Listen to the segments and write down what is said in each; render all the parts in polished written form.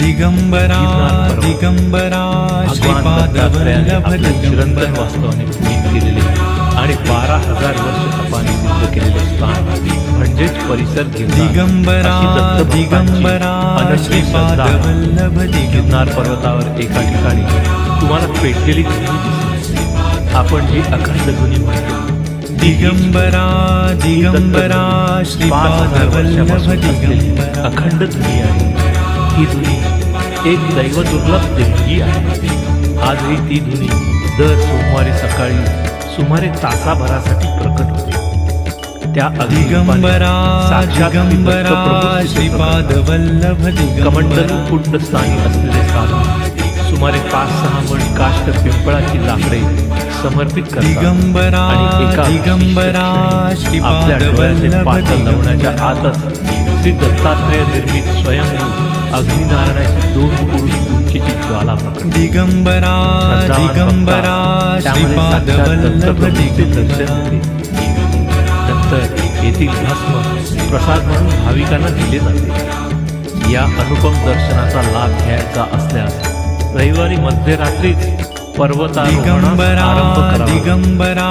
दिगंबरा दिगंबरा श्रीपाद वल्लभ चिरंतन वास्तवाने पुनीत केलेले आणि 12,000 वर्ष तपाने सिद्ध केलेले स्थान म्हणजेच परिसर दिगंबरा दिगंबरा श्रीपाद वल्लभ गिरनार पर्वतावर एका ठिकाणी तुम्हाला पेटलेली ध्वनी दिसेल. आपण जी अखंड ध्वनी म्हणतो दिगंबरा दिगंबरा श्रीपाद वल्लभ दिगंबरा अखंड ध्वनी आहे. ही ध्वनी एक दैव दुर्लभ देणगी आहे. आजही ती ध्वनी दर सोमवारी सकाळी सुमारे तासाभरासाठी प्रकट होते. त्या दिगंबरा दिगंबरा श्रीपाद वल्लभ कमंडल दिगंबरा कुंड स्थानी असलेले स्थान सुमारे 5-6 मण काष्ट पिंपळाची लाकडे समर्पित करतात दिगंबरा आणि एका दिगंबरा आपल्या श्रीपाद डोळ्याचे वल्लभ पातळ लावण्याच्या दिगंबरा आतच श्री दत्तात्रेय निर्मित स्वयंभू अग्निनारायणाची 2 पुरुष उंचीची ज्वाला प्रकट. दिगंबरा दिगंबरा श्रीपाद वल्लभ दिगंबरा नंतर येथील भस्म प्रसाद म्हणून भाविकांना दिले जाते. या अनुपम दर्शनाचा लाभ घ्यायचा असल्यास रविवारी मध्यरात्रीच पर्वतारोहणास दिगंबरा आरंभ करावा. दिगंबरा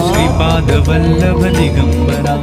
श्रीपाद वल्लभ दिगंबरा